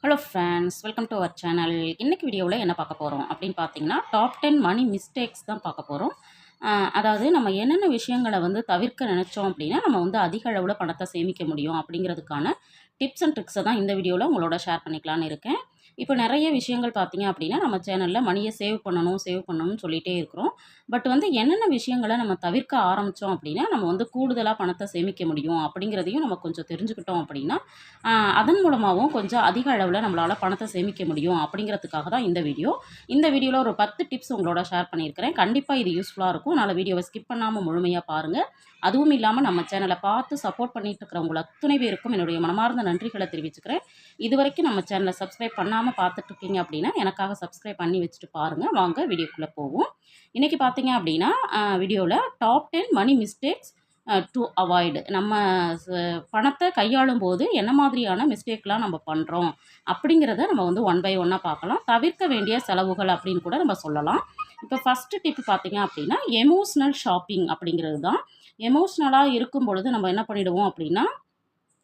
Hello friends, welcome to our channel. இன்னைக்கு வீடியோவில் என்ன பார்க்க போகிறோம் அப்படின்னு பார்த்தீங்கன்னா, டாப் 10 மணி மிஸ்டேக்ஸ் தான் பார்க்க போகிறோம். அதாவது நம்ம என்னென்ன விஷயங்களை வந்து தவிர்க்க நினச்சோம் அப்படின்னா, நம்ம வந்து அதிக அளவில் பணத்தை சேமிக்க முடியும் அப்படிங்கிறதுக்கான டிப்ஸ் அண்ட் ட்ரிக்ஸை தான் இந்த வீடியோவில் உங்களோட ஷேர் பண்ணிக்கலான்னு இருக்கேன். இப்போ நிறைய விஷயங்கள் பார்த்தீங்க அப்படின்னா, நம்ம சேனலில் மணியை சேவ் பண்ணணும்னு சொல்லிகிட்டே இருக்கிறோம். பட் வந்து என்னென்ன விஷயங்களை நம்ம தவிர்க்க ஆரம்பித்தோம் அப்படின்னா, நம்ம வந்து கூடுதலாக பணத்தை சேமிக்க முடியும் அப்படிங்கிறதையும் நம்ம கொஞ்சம் தெரிஞ்சுக்கிட்டோம் அப்படின்னா, அதன் மூலமாகவும் கொஞ்சம் அதிக அளவில் நம்மளால் பணத்தை சேமிக்க முடியும் அப்படிங்கிறதுக்காக தான் இந்த வீடியோ. இந்த வீடியோவில் ஒரு 10 டிப்ஸ் உங்களோட ஷேர் பண்ணியிருக்கிறேன். கண்டிப்பாக இது யூஸ்ஃபுல்லாக இருக்கும். அதனால் வீடியோவை ஸ்கிப் பண்ணாமல் முழுமையாக பாருங்கள். அதுவும் இல்லாமல் நம்ம சேனலை பார்த்து சப்போர்ட் பண்ணிட்டு இருக்கிறவங்க அத்தனை பேருக்கும் என்னுடைய மனமார்ந்த நன்றிகளை தெரிவிச்சுக்கிறேன். இது வரைக்கும் நம்ம சேனலை சப்ஸ்கிரைப் பண்ணாமல் பார்த்துட்ருக்கீங்க அப்படின்னா எனக்காக சப்ஸ்கிரைப் பண்ணி வச்சுட்டு பாருங்கள். வாங்க வீடியோக்குள்ளே போவோம். இன்றைக்கி பார்த்தீங்க அப்படின்னா வீடியோவில் top 10 money mistakes to avoid. நம்ம பணத்தை கையாளும் போது என்ன மாதிரியான மிஸ்டேக்லாம் நம்ம பண்ணுறோம் அப்படிங்கிறத நம்ம வந்து ஒன் பை ஒன்னாக பார்க்கலாம். தவிர்க்க வேண்டிய செலவுகள் அப்படின்னு கூட நம்ம சொல்லலாம். இப்போ ஃபஸ்ட்டு டிப் பார்த்தீங்க அப்படின்னா, எமோஷ்னல் ஷாப்பிங் அப்படிங்கிறது தான். எமோஷ்னலாக இருக்கும் பொழுது நம்ம என்ன பண்ணிடுவோம் அப்படின்னா,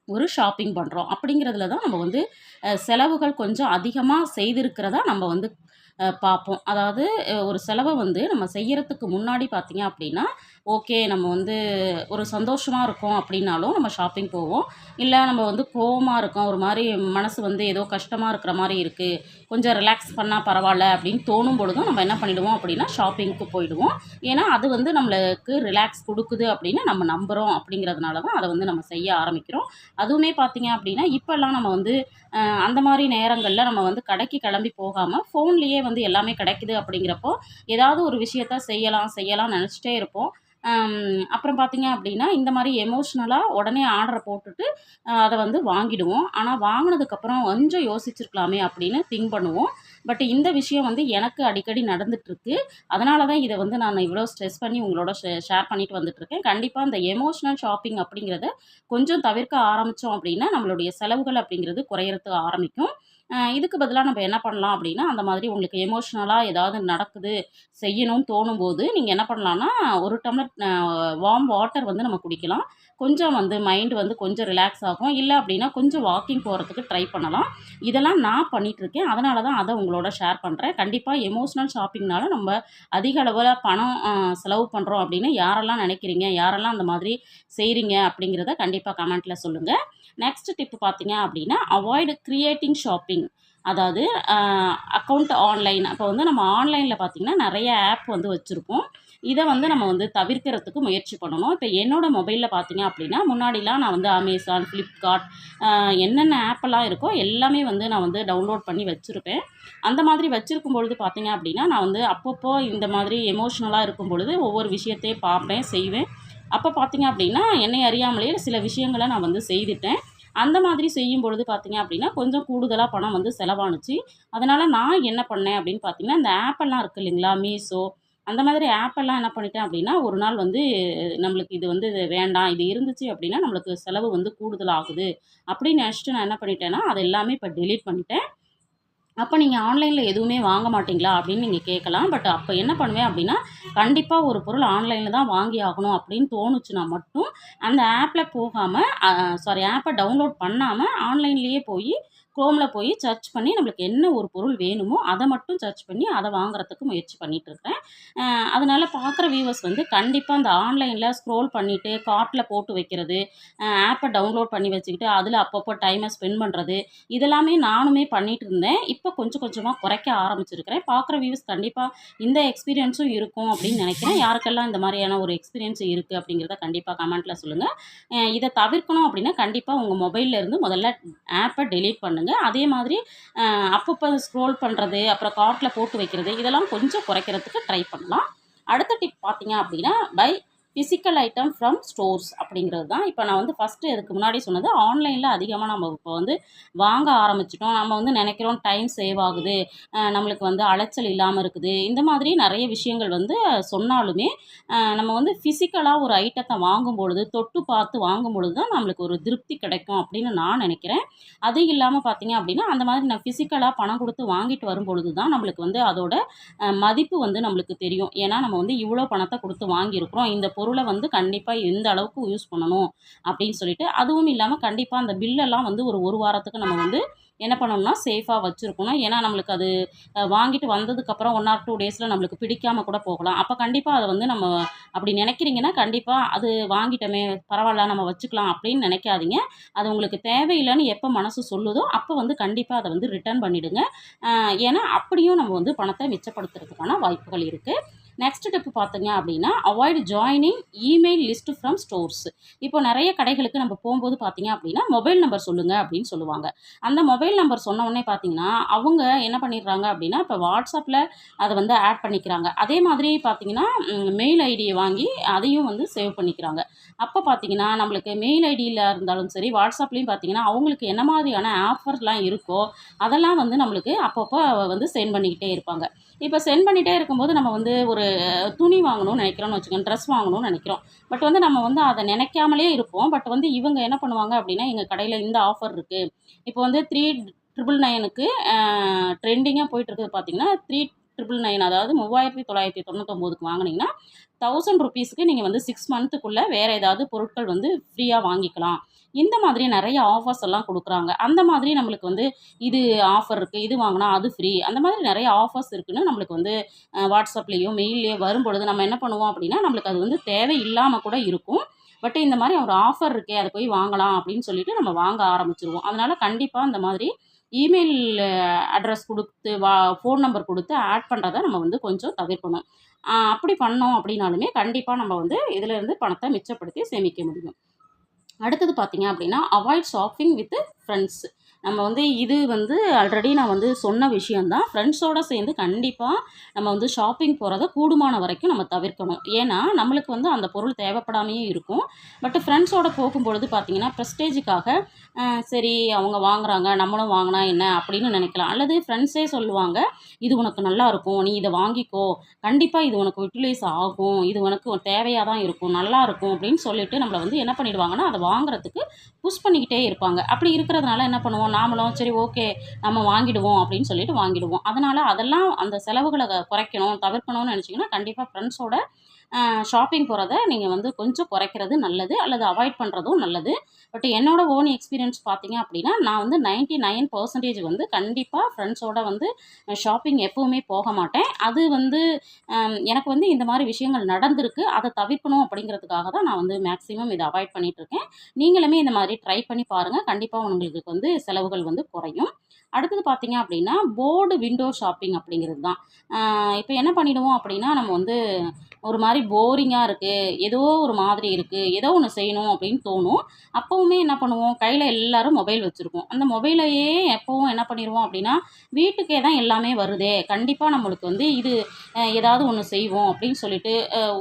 ஒரு ஷாப்பிங் பண்ணுறோம் அப்படிங்கிறதுல தான் நம்ம வந்து செலவுகள் கொஞ்சம் அதிகமாக செய்திருக்கிறதா நம்ம வந்து பார்ப்போம். அதாவது ஒரு செலவை வந்து நம்ம செய்யறதுக்கு முன்னாடி பார்த்தீங்க அப்படின்னா, ஓகே நம்ம வந்து ஒரு சந்தோஷமா இருக்கோம் அப்படின்னாலும் நம்ம ஷாப்பிங் போவோம். இல்ல நம்ம வந்து கோவமா இருக்கோம், ஒரு மாரி மனசு வந்து ஏதோ கஷ்டமா இருக்கிற மாரி இருக்கு, கொஞ்சம் ரிலாக்ஸ் பண்ணா பரவால்ல அப்படின்னு தோணும் பொழுதும் நம்ம என்ன பண்ணிடுவோம் அப்படின்னா, ஷாப்பிங்க்கு போயிடுவோம். ஏன்னா அது வந்து நம்மளுக்கு ரிலாக்ஸ் குடுக்குது அப்படின்னு நம்ம நம்புறோம் அப்படிங்கிறதுனால தான் அத வந்து நம்ம செய்ய ஆரம்பிக்கிறோம். அதுவுமே பார்த்தீங்க அப்படின்னா, இப்பல்லாம் நம்ம வந்து அந்த மாரி நேரங்கள்ல நம்ம வந்து கடைக்கு கிளம்பி போகாம, ஃபோன்லேயே வந்து எல்லாமே கிடைக்குது அப்படிங்கிறப்போ, ஏதாவது ஒரு விஷயத்த செய்யலாம்னு நெனச்சுட்டே இருப்போம். அப்புறம் பார்த்தீங்க அப்படின்னா, இந்த மாரி எமோஷ்னலா உடனே ஆர்டர போட்டுட்டு அத வந்து வாங்கிடுவோம். ஆனா வாங்குனதுக்கப்புறம் கொஞ்சம் யோசிச்சிருக்கலாமே அப்படின்னு திங்க் பண்ணுவோம். பட் இந்த விஷயம் வந்து எனக்கு அடிக்கடி நடந்துட்டுருக்கு. அதனால தான் இத வந்து நான் இவ்வளோ ஸ்ட்ரெஸ் பண்ணி உங்களோட ஷேர் பண்ணிட்டு வந்துட்டுருக்கேன். கண்டிப்பா இந்த எமோஷ்னல் ஷாப்பிங் அப்படிங்கிறத கொஞ்சம் தவிர்க்க ஆரம்பிச்சோம் அப்படின்னா, நம்மளுடைய செலவுகள் அப்படிங்கிறது குறையறதுக்கு ஆரம்பிக்கும். இதுக்கு பதிலா நம்ம என்ன பண்ணலாம் அப்படின்னா, அந்த மாதிரி உங்களுக்கு எமோஷ்னலா ஏதாவது நடக்குது, செய்யணும்னு தோணும்போது, நீங்க என்ன பண்ணலான்னா, 1 டம்ளர் வார்ம் வாட்டர் வந்து நம்ம குடிக்கலாம். கொஞ்சம் வந்து மைண்ட் வந்து கொஞ்சம் ரிலாக்ஸ் ஆகும். இல்ல அப்படின்னா, கொஞ்சம் வாக்கிங் போறதுக்கு ட்ரை பண்ணலாம். இதெல்லாம் நான் பண்ணிட்டுருக்கேன். அதனால தான் அத உங்களோட ஷேர் பண்றேன். கண்டிப்பா எமோஷ்னல் ஷாப்பிங்னால நம்ம அதிக அளவுல பணம் செலவு பண்றோம் அப்படின்னு யாரெல்லாம் நினைக்கிறீங்க? யாரெல்லாம் அந்த மாதிரி செய்றீங்க? அப்படிங்கிறத கண்டிப்பா கமெண்ட்ல சொல்லுங்க. நெக்ஸ்ட் டிப் பார்த்தீங்க அப்படின்னா, அவாய்ட் கிரியேட்டிங் ஷாப்பிங். அதாவது அக்கவுண்ட் ஆன்லைன். அப்போ வந்து நம்ம ஆன்லைன்ல பார்த்தீங்கன்னா, நெறைய ஆப் வந்து வச்சிருப்போம். இத வந்து நம்ம வந்து தவிர்க்கிறதுக்கு முயற்சி பண்ணணும். இப்ப என்னோட மொபைல்ல பார்த்தீங்க அப்படின்னா, முன்னாடிலாம் நான் வந்து Amazon, Flipkart என்னென்ன ஆப்பெல்லாம் இருக்கோ எல்லாமே வந்து நான் வந்து டவுன்லோட் பண்ணி வச்சிருப்பேன். அந்த மாதிரி வச்சிருக்கும் பொழுது பார்த்தீங்க அப்படின்னா, நான் வந்து அப்பப்போ இந்த மாதிரி எமோஷ்னலா இருக்கும் பொழுது ஒவ்வொரு விஷயத்தையும் பார்ப்பேன், செய்வேன். அப்ப பார்த்தீங்க அப்படின்னா, என்னை அறியாமலேயே சில விஷயங்கள நான் வந்து செய்துட்டேன். அந்த மாதிரி செய்யும் பொழுது பார்த்தீங்க அப்படின்னா, கொஞ்சம் கூடுதலா பணம் வந்து செலவானுச்சு. அதனால நான் என்ன பண்ணேன் அப்படின்னு பார்த்தீங்கன்னா, இந்த ஆப்பெல்லாம் இருக்கு இல்லைங்களா? மீஷோ அந்த மாதிரி ஆப்பெல்லாம் என்ன பண்ணிட்டேன் அப்படின்னா, ஒரு நாள் வந்து நம்மளுக்கு இது வந்து வேண்டாம். இது இருந்துச்சு அப்படின்னா, நம்மளுக்கு செலவு வந்து கூடுதல் ஆகுது அப்படின்னு நினச்சுட்டு நான் என்ன பண்ணிட்டேன்னா, அது எல்லாமே இப்ப டெலீட் பண்ணிட்டேன். அப்ப நீங்க ஆன்லைன்ல எதுவுமே வாங்க மாட்டீங்களா? அப்படின்னு நீங்க கேட்கலாம். பட் அப்ப என்ன பண்ணுவேன் அப்படின்னா, கண்டிப்பா ஒரு பொருள் ஆன்லைன்ல தான் வாங்கி ஆகணும் அப்படின்னு தோணுச்சுனா மட்டும், அந்த ஆப்ல போகாம ஆப்ப டவுன்லோட் பண்ணாம ஆன்லைன்லேயே போயி குரோம்ல போய் சர்ச் பண்ணி நம்மளுக்கு என்ன ஒரு பொருள் வேணுமோ, அத மட்டும் சர்ச் பண்ணி அத வாங்குறதுக்கு முயற்சி பண்ணிட்டு இருக்கிறேன். அதனால பார்க்குற வியூவர்ஸ் வந்து கண்டிப்பா அந்த ஆன்லைன்ல ஸ்க்ரோல் பண்ணிட்டு கார்ட்ல போட்டு வைக்கிறது, ஆப்ப டவுன்லோட் பண்ணி வச்சுக்கிட்டு அதில அப்பப்போ டைம ஸ்பெண்ட் பண்றது, இதெல்லாமே நானுமே பண்ணிட்டு இருந்தேன். இப்போ கொஞ்சம் கொஞ்சமா குறைக்க ஆரம்பிச்சிருக்கிறேன். பார்க்குற வியூவர்ஸ் கண்டிப்பா இந்த எக்ஸ்பீரியன்ஸும் இருக்கும் அப்படின்னு நினைக்கிறேன். யாருக்கெல்லாம் இந்த மாதிரியான ஒரு எக்ஸ்பீரியன்ஸ் இருக்கு அப்படிங்கிறத கண்டிப்பா கமெண்ட்ல சொல்லுங்க. இத தவிர்க்கணும் அப்படின்னா, கண்டிப்பா உங்க மொபைல்ல இருந்து முதல்ல ஆப்ப டெலீட் பண்ணுங்க. அதே மாதிரி அப்பப்போ ஸ்க்ரோல் பண்றது, அப்புறம் கார்ட்ல போட்டு வைக்கிறது, இதெல்லாம் கொஞ்சம் குறைக்கிறதுக்கு ட்ரை பண்ணலாம். அடுத்த டிப் பார்த்தீங்க அப்படின்னா, buy physical item from stores அப்படிங்கிறது தான். இப்போ நான் வந்து ஃபஸ்ட்டு இதுக்கு முன்னாடி சொன்னது ஆன்லைன்ல அதிகமா நம்ம இப்போ வந்து வாங்க ஆரம்பிச்சுட்டோம். நம்ம வந்து நினைக்கிறோம் டைம் சேவ் ஆகுது, நம்மளுக்கு வந்து அலைச்சல் இல்லாம இருக்குது. இந்த மாதிரி நெறைய விஷயங்கள் வந்து சொன்னாலுமே, நம்ம வந்து ஃபிசிக்கலா ஒரு ஐட்டத்த வாங்கும்பொழுது, தொட்டு பார்த்து வாங்கும்பொழுது தான் நம்மளுக்கு ஒரு திருப்தி கிடைக்கும் அப்படின்னு நான் நினைக்கிறேன். அது இல்லாம பார்த்தீங்க அப்படின்னா, அந்த மாதிரி நான் ஃபிசிக்கலா பணம் குடுத்து வாங்கிட்டு வரும்பொழுது தான் நம்மளுக்கு வந்து அதோட மதிப்பு வந்து நம்மளுக்கு தெரியும். ஏன்னா நம்ம வந்து இவ்வளோ பணத்த குடுத்து வாங்கியிருக்கிறோம். இந்த பொருள வந்து கண்டிப்பா இந்த அளவுக்கு யூஸ் பண்ணணும் அப்படின்னு சொல்லிட்டு, அதுவும் இல்லாம கண்டிப்பா அந்த பில்லெல்லாம் வந்து ஒரு 1 வாரத்துக்கு நம்ம வந்து என்ன பண்ணணும்னா சேஃபாக வச்சுருக்கணும். ஏன்னா நம்மளுக்கு அது வாங்கிட்டு வந்ததுக்கப்புறம் 1 ஆர் 2 டேஸில் நம்மளுக்கு பிடிக்காம கூட போகலாம். அப்போ கண்டிப்பாக அதை வந்து நம்ம அப்படி நினைக்கிறீங்கன்னா, கண்டிப்பாக அது வாங்கிட்டோமே பரவாயில்ல நம்ம வச்சுக்கலாம் அப்படின்னு நினைக்காதீங்க. அது உங்களுக்கு தேவையில்லைன்னு எப்போ மனசு சொல்லுதோ, அப்போ வந்து கண்டிப்பாக அதை வந்து ரிட்டர்ன் பண்ணிடுங்க. ஏன்னா அப்படியும் நம்ம வந்து பணத்தை மிச்சப்படுத்துறதுக்கான வாய்ப்புகள் இருக்குது. நெக்ஸ்ட் டிப் பார்த்தீங்க அப்படின்னா, avoid joining email list from stores. இப்போ நிறைய கடைகளுக்கு நம்ம போகும்போது பார்த்தீங்க அப்படின்னா, மொபைல் நம்பர் சொல்லுங்க அப்படின்னு சொல்லுவாங்க. அந்த மொபைல் நம்பர் சொன்ன உடனே பார்த்தீங்கன்னா, அவங்க என்ன பண்ணிடுறாங்க அப்படின்னா, இப்போ வாட்ஸ்அப்பில் அதை வந்து ஆட் பண்ணிக்கிறாங்க. அதே மாதிரி பார்த்தீங்கன்னா, மெயில் ஐடியை வாங்கி அதையும் வந்து சேவ் பண்ணிக்கிறாங்க. அப்போ பார்த்தீங்கன்னா, நம்மளுக்கு மெயில் ஐடியில இருந்தாலும் சரி, வாட்ஸ்அப்லேயும் பார்த்தீங்கன்னா, அவங்களுக்கு என்ன மாதிரியான ஆஃபர்லாம் இருக்கோ, அதெல்லாம் வந்து நம்மளுக்கு அப்பப்போ வந்து சென்ட் பண்ணிக்கிட்டே இருப்பாங்க. இப்போ சென்ட் பண்ணிட்டே இருக்கும்போது நம்ம வந்து ஒரு துணி வாங்கணும்னு நினைக்கிறோம்னு வச்சுக்கோங்க, ட்ரெஸ் வாங்கணும்னு நினைக்கிறோம். பட் வந்து நம்ம வந்து அதை நினைக்காமலே இருப்போம். பட் வந்து இவங்க என்ன பண்ணுவாங்க அப்படின்னா, எங்கள் கடையில் இந்த ஆஃபர் இருக்குது. இப்போ வந்து 3999க்கு ட்ரெண்டிங்காக போயிட்டுருக்குது பார்த்தீங்கன்னா, 3999 அதாவது 3999க்கு வாங்குனீங்கன்னா, 1000 ருப்பீஸ்க்கு நீங்கள் வந்து 6 மந்த்துக்குள்ளே வேறு ஏதாவது பொருட்கள் வந்து ஃப்ரீயாக வாங்கிக்கலாம். இந்த மாதிரி நிறைய ஆஃபர்ஸ் எல்லாம் குடுக்குறாங்க. அந்த மாதிரி நம்மளுக்கு வந்து இது ஆஃபர் இருக்குது, இது வாங்குனா அது ஃப்ரீ. அந்த மாதிரி நிறைய ஆஃபர்ஸ் இருக்குன்னு நம்மளுக்கு வந்து வாட்ஸ்அப்லேயோ, மெயில்லயோ வரும்பொழுது நம்ம என்ன பண்ணுவோம் அப்படின்னா, நம்மளுக்கு அது வந்து தேவையில்லாம கூட இருக்கும். பட் இந்த மாதிரி ஒரு ஆஃபர் இருக்கே, அத போய் வாங்கலாம் அப்படின்னு சொல்லிட்டு நம்ம வாங்க ஆரம்பிச்சுருவோம். அதனால கண்டிப்பா இந்த மாதிரி இமெயில் அட்ரஸ் குடுத்து, ஃபோன் நம்பர் குடுத்து ஆட் பண்றத நம்ம வந்து கொஞ்சம் தவிர்க்கணும். அப்படி பண்ணோம் அப்படின்னாலுமே, கண்டிப்பா நம்ம வந்து இதிலேருந்து பணத்த மிச்சப்படுத்தி சேமிக்க முடியும். அடுத்தது பார்த்தீங்க அப்படின்னா, அவாய்ட் ஷாப்பிங் வித் ஃப்ரெண்ட்ஸ். நம்ம வந்து இது வந்து ஆல்ரெடி நான் வந்து சொன்ன விஷயம் தான். ஃப்ரெண்ட்ஸோட சேர்ந்து கண்டிப்பா நம்ம வந்து ஷாப்பிங் போறத கூடுமான வரைக்கும் நம்ம தவிர்க்கணும். ஏன்னா, நம்மளுக்கு வந்து அந்த பொருள் தேவைப்படாமயே இருக்கும். பட் ஃப்ரெண்ட்ஸோட போகும்பொழுது பார்த்தீங்கன்னா, ப்ரெஸ்டீஜுக்காக சரி அவங்க வாங்குறாங்க, நம்மளும் வாங்குனா என்ன அப்படின்னு நினைக்கலாம். அல்லது ஃப்ரெண்ட்ஸே சொல்லுவாங்க, "இது உனக்கு நல்லாயிருக்கும். நீ இத வாங்கிக்கோ. கண்டிப்பா இது உனக்கு யுட்டிலைஸ் ஆகும். இது உனக்கு தேவையா தான் இருக்கும். நல்லாயிருக்கும்." அப்படின்னு சொல்லிட்டு நம்மள வந்து என்ன பண்ணிடுவாங்கன்னா, அத வாங்குறதுக்கு புஷ் பண்ணிக்கிட்டே இருப்பாங்க. அப்படி இருக்கிறதுனால என்ன பண்ணுவோம், நாமளும் சரி ஓகே நம்ம வாங்கிடுவோம் அப்படின்னு சொல்லிட்டு வாங்கிடுவோம். அதனால அதெல்லாம் அந்த செலவுகள குறைக்கணும், தவிர்க்கணும்னு நினச்சிங்கன்னா, கண்டிப்பா ஃப்ரெண்ட்ஸோட ஷாப்பிங் போறத நீங்க வந்து கொஞ்சம் குறைக்கிறது நல்லது. அல்லது அவாய்ட் பண்றதும் நல்லது. பட் என்னோட ஓன் எக்ஸ்பீரியன்ஸ் பார்த்தீங்க அப்படின்னா, நான் வந்து 99% வந்து கண்டிப்பா ஃப்ரெண்ட்ஸோட வந்து ஷாப்பிங் எப்பவுமே போக மாட்டேன். அது வந்து எனக்கு வந்து இந்த மாரி விஷயங்கள் நடந்திருக்கு. அத தவிர்க்கணும் அப்படிங்கிறதுக்காக தான் நான் வந்து மேக்ஸிமம் இத அவாய்ட் பண்ணிட்டுருக்கேன். நீங்களுமே இந்த மாதிரி ட்ரை பண்ணி பாருங்க. கண்டிப்பா உங்களுக்கு வந்து செலவுகள் வந்து குறையும். அடுத்தது பார்த்தீங்க அப்படின்னா, போர்டு விண்டோ ஷாப்பிங் அப்படிங்கிறது தான். இப்ப என்ன பண்ணிடுவோம் அப்படின்னா, நம்ம வந்து ஒரு மாரி போரிங்கா இருக்கு. ஏதோ ஒரு மாதிரி இருக்கு. ஏதோ ஒண்ணு செய்யணும் அப்படின்னு தோணும். அப்பவுமே என்ன பண்ணுவோம், கையில எல்லாரும் மொபைல் வச்சிருப்போம். அந்த மொபைலையே எப்பவும் என்ன பண்ணிருவோம் அப்படின்னா, வீட்டுக்கே தான் எல்லாமே வருதே. கண்டிப்பா நம்மளுக்கு வந்து இது ஏதாவது ஒண்ணு செய்வோம் அப்படின்னு சொல்லிட்டு,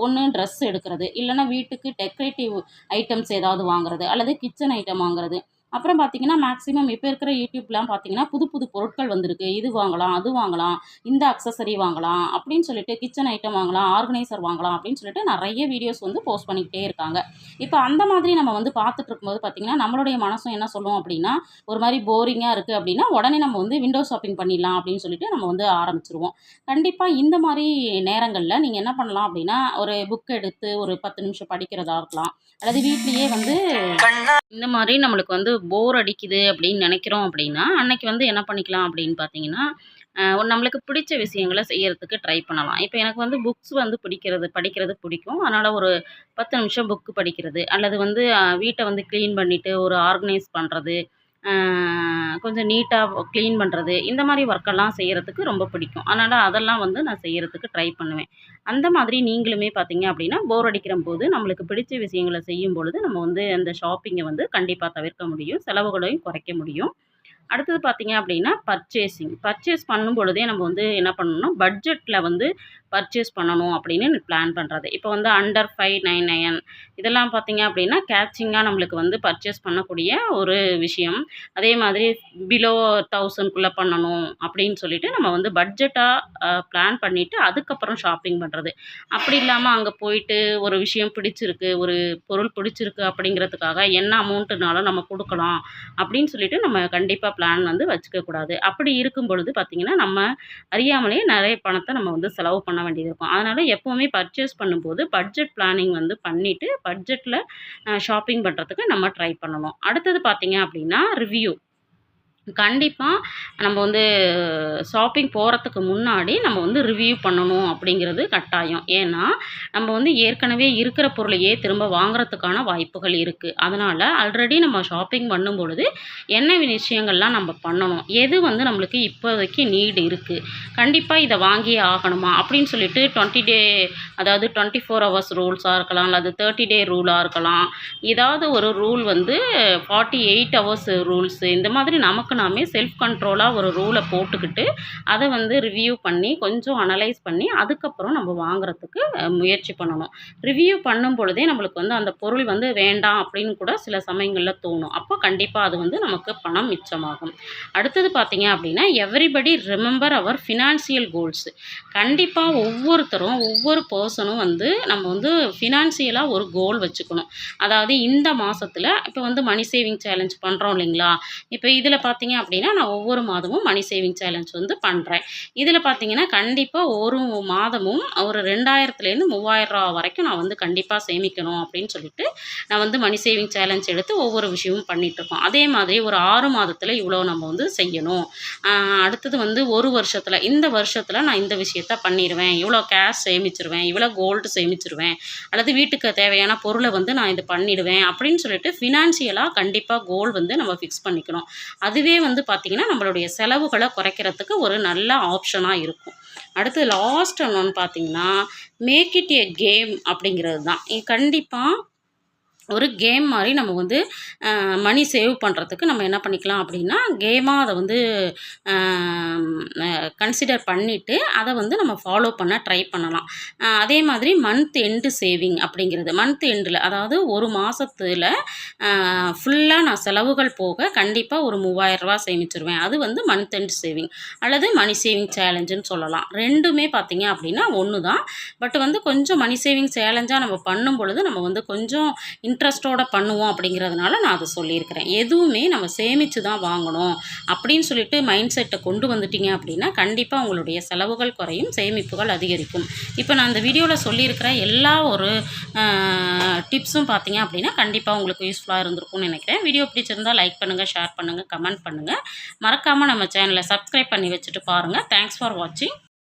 ஒண்ணு ட்ரெஸ் எடுக்கிறது, இல்லன்னா வீட்டுக்கு டெக்கரேட்டிவ் ஐட்டம்ஸ் ஏதாவது வாங்குறது, அல்லது கிச்சன் ஐட்டம் வாங்குறது. அப்புறம் பார்த்தீங்கன்னா, மேக்ஸிமம் இப்ப இருக்கிற யூடியூப்லாம் பார்த்தீங்கன்னா, புது புது பொருட்கள் வந்திருக்கு. இது வாங்கலாம், அது வாங்கலாம், இந்த அக்சஸரி வாங்கலாம் அப்படின்னு சொல்லிட்டு, கிச்சன் ஐட்டம் வாங்கலாம், ஆர்கனைசர் வாங்கலாம் அப்படின்னு சொல்லிட்டு நெறைய வீடியோஸ் வந்து போஸ்ட் பண்ணிக்கிட்டே இருக்காங்க. இப்ப அந்த மாதிரி நம்ம வந்து பார்த்துட்டு இருக்கும்போது பார்த்தீங்கன்னா, நம்மளுடைய மனசும் என்ன சொல்லும் அப்படின்னா, ஒரு மாரி போரிங்கா இருக்கு அப்படின்னா, உடனே நம்ம வந்து விண்டோ ஷாப்பிங் பண்ணிடலாம் அப்படின்னு சொல்லிட்டு நம்ம வந்து ஆரம்பிச்சுருவோம். கண்டிப்பா இந்த மாரி நேரங்கள்ல நீங்க என்ன பண்ணலாம் அப்படின்னா, ஒரு புக் எடுத்து ஒரு 10 நிமிஷம் படிக்கிறதா இருக்கலாம். அல்லது வீட்லயே வந்து இந்த மாரி நம்மளுக்கு வந்து போர் அடிக்குது அப்படின்னு நினைக்கிறோம் அப்படின்னா, அன்னைக்கு வந்து என்ன பண்ணிக்கலாம் அப்படின்னு பார்த்தீங்கன்னா, நம்மளுக்கு பிடிச்ச விஷயங்கள செய்யறதுக்கு ட்ரை பண்ணலாம். இப்ப எனக்கு வந்து புக்ஸ் வந்து படிக்கிறது பிடிக்கும். அதனால ஒரு 10 நிமிஷம் புக் படிக்கிறது, அல்லது வந்து வீட்ட வந்து கிளீன் பண்ணிட்டு ஒரு ஆர்கனைஸ் பண்றது, அ கொஞ்சம் நீட்டா கிளீன் பண்றது, இந்த மாரி ஒர்க்கெல்லாம் செய்யறதுக்கு ரொம்ப பிடிக்கும். அதனால அதெல்லாம் வந்து நான் செய்யறதுக்கு ட்ரை பண்ணுவேன். அந்த மாதிரி நீங்களுமே பார்த்தீங்க அப்படின்னா, போர் அடிக்கிறம்போது நம்மளுக்கு பிடிச்ச விஷயங்கள செய்யும்பொழுது, நம்ம வந்து அந்த ஷாப்பிங்க வந்து கண்டிப்பா தவிர்க்க முடியும். செலவுகளையும் குறைக்க முடியும். அடுத்தது பார்த்தீங்க அப்படின்னா, பர்ச்சேஸ் பண்ணும் பொழுதே நம்ம வந்து என்ன பண்ணணும்னா, பட்ஜெட்ல வந்து பர்ச்சேஸ் பண்ணணும் அப்படின்னு பிளான் பண்றது. இப்போ வந்து அண்டர் 599 இதெல்லாம் பார்த்தீங்க அப்படின்னா, கேட்சிங்கா நம்மளுக்கு வந்து பர்ச்சேஸ் பண்ணக்கூடிய ஒரு விஷயம். அதே மாதிரி பிலோ 1000க்குள்ள பண்ணணும் அப்படின்னு சொல்லிட்டு நம்ம வந்து பட்ஜெட்டா பிளான் பண்ணிட்டு, அதுக்கப்புறம் ஷாப்பிங் பண்றது. அப்படி இல்லாம அங்க போயிட்டு ஒரு விஷயம் பிடிச்சிருக்கு, ஒரு பொருள் பிடிச்சிருக்கு அப்படிங்கிறதுக்காக என்ன அமௌண்ட்டுனாலும் நம்ம குடுக்கலாம் அப்படின்னு சொல்லிட்டு நம்ம கண்டிப்பா பிளான் வந்து வச்சுக்க கூடாது. அப்படி இருக்கும் பொழுது பார்த்தீங்கன்னா, நம்ம அறியாமலே நெறைய பணத்த நம்ம வந்து செலவு பண்ண வேண்டியது இருக்கும். அதனால எப்பவுமே பர்ச்சேஸ் பண்ணும்போது பட்ஜெட் பிளானிங் வந்து பண்ணிட்டு, பட்ஜெட்ல ஷாப்பிங் பண்றதுக்கு நம்ம ட்ரை பண்ணணும். அடுத்தது பார்த்தீங்க அப்படின்னா, ரிவ்யூ. கண்டிப்பா நம்ம வந்து ஷாப்பிங் போறதுக்கு முன்னாடி நம்ம வந்து ரிவ்யூ பண்ணணும் அப்படிங்கிறது கட்டாயம். ஏன்னா, நம்ம வந்து ஏற்கனவே இருக்கிற பொருளையே திரும்ப வாங்குறதுக்கான வாய்ப்புகள் இருக்கு. அதனால ஆல்ரெடி நம்ம ஷாப்பிங் பண்ணும்பொழுது என்ன விஷயங்கள்லாம் நம்ம பண்ணணும்? எது வந்து நம்மளுக்கு இப்போதைக்கு நீட் இருக்கு? கண்டிப்பா இத வாங்கியே ஆகணுமா? அப்படின்னு சொல்லிட்டு 20 டே அதாவது 24 ஹவர்ஸ் ரூல்ஸா இருக்கலாம், அல்லது 30 டே ரூலா இருக்கலாம். ஏதாவது ஒரு ரூல் வந்து 48 ஹவர்ஸ் ரூல்ஸ் இந்த மாதிரி நமக்கு நாமே செல்ஃப் கண்ட்ரோலா ஒரு ரூலை போட்டுக்கிட்டு அதை வந்து ரிவ்யூ பண்ணி கொஞ்சம் அனலைஸ் பண்ணி அதுக்கப்புறம் நம்ம வாங்குறதுக்கு முயற்சி பண்ணணும். ரிவ்யூ பண்ணும் பொழுதே நம்மளுக்கு வந்து அந்த பொருள் வந்து வேண்டாம் அப்படின்னு கூட சில சமயங்களில் தோணும். அப்போ கண்டிப்பாக அது வந்து நமக்கு பணம் மிச்சமாகும். அடுத்தது பார்த்தீங்க அப்படின்னா எவ்ரிபடி ரிமெம்பர் அவர் ஃபினான்சியல் கோல்ஸ். கண்டிப்பாக ஒவ்வொருத்தரும் ஒவ்வொரு பர்சனும் வந்து நம்ம வந்து ஃபினான்சியலாக ஒரு கோல் வச்சுக்கணும். அதாவது இந்த மாதத்தில் இப்போ வந்து மணி சேவிங் சேலஞ்ச் பண்ணுறோம் இல்லைங்களா? இப்போ இதில் பார்த்தீங்க அப்படின்னா நான் ஒவ்வொரு மாதமும் மணி சேவிங் சேலஞ்ச் வந்து பண்ணுறேன். இதில் பார்த்தீங்கன்னா கண்டிப்பாக ஒரு மாதமும் ஒரு 2000லேருந்து 3000 வரைக்கும் நான் வந்து கண்டிப்பாக சேமிக்கணும் அப்படின்னு சொல்லிட்டு நான் வந்து மணி சேவிங் சேலஞ்ச் எடுத்து ஒவ்வொரு விஷயமும் பண்ணிகிட்ருக்கோம். அதே மாதிரி ஒரு 6 மாதத்தில் இவ்வளோ நம்ம வந்து செய்யணும். அடுத்தது வந்து ஒரு வருஷத்தில் இந்த வருஷத்தில் நான் இந்த விஷயத்த பண்ணிடுவேன், இவ்வளோ கேஷ் சேமிச்சிருவேன், இவ்வளோ கோல்டு சேமிச்சிருவேன், அல்லது வீட்டுக்கு தேவையான பொருளை வந்து நான் இது பண்ணிடுவேன் அப்படின்னு சொல்லிட்டு ஃபினான்ஷியலாக கண்டிப்பாக கோல் வந்து நம்ம ஃபிக்ஸ் பண்ணிக்கணும். அதுவே வந்து பார்த்திங்கன்னா நம்மளுடைய செலவுகளை குறைக்கிறதுக்கு ஒரு நல்ல ஆப்ஷனாக இருக்கும். அடுத்து லாஸ்ட் ஒன்று பார்த்திங்கன்னா மேக் இட் எ கேம் அப்படிங்கிறது தான். கண்டிப்பாக ஒரு கேம் மாதிரி நம்ம வந்து மணி சேவ் பண்ணுறதுக்கு நம்ம என்ன பண்ணிக்கலாம் அப்படின்னா கேமாக அதை வந்து கன்சிடர் பண்ணிவிட்டு அதை வந்து நம்ம ஃபாலோ பண்ண ட்ரை பண்ணலாம். அதே மாதிரி மந்த் எண்டு சேவிங் அப்படிங்கிறது மந்த் எண்டில் அதாவது ஒரு மாதத்தில் ஃபுல்லாக நான் செலவுகள் போக கண்டிப்பாக ஒரு 3000 ரூபா சேமிச்சிருவேன். அது வந்து மந்த் எண்ட் சேவிங் அல்லது மணி சேவிங் சேலஞ்சுன்னு சொல்லலாம். ரெண்டுமே பார்த்தீங்க அப்படின்னா ஒன்று தான். பட் வந்து கொஞ்சம் மணி சேவிங் சேலஞ்சாக நம்ம பண்ணும் பொழுது நம்ம வந்து கொஞ்சம் இன்ட்ரெஸ்ட்டோட பண்ணுவோம் அப்படிங்கிறதுனால நான் அதை சொல்லியிருக்கிறேன். எதுவுமே நம்ம சேமித்து தான் வாங்கணும் அப்படின்னு சொல்லிட்டு மைண்ட் செட்டை கொண்டு வந்துட்டீங்க அப்படின்னா கண்டிப்பாக உங்களுடைய செலவுகள் குறையும், சேமிப்புகள் அதிகரிக்கும். இப்போ நான் இந்த வீடியோவில் சொல்லியிருக்கிற எல்லா ஒரு டிப்ஸும் பார்த்தீங்க அப்படின்னா கண்டிப்பாக உங்களுக்கு யூஸ்ஃபுல்லாக இருந்திருக்கும்னு நினைக்கிறேன். வீடியோ பிடிச்சிருந்தால் லைக் பண்ணுங்கள், ஷேர் பண்ணுங்கள், கமெண்ட் பண்ணுங்கள். மறக்காமல் நம்ம சேனலை சப்ஸ்கிரைப் பண்ணி வச்சுட்டு பாருங்கள். தேங்க்ஸ் ஃபார் வாட்சிங்.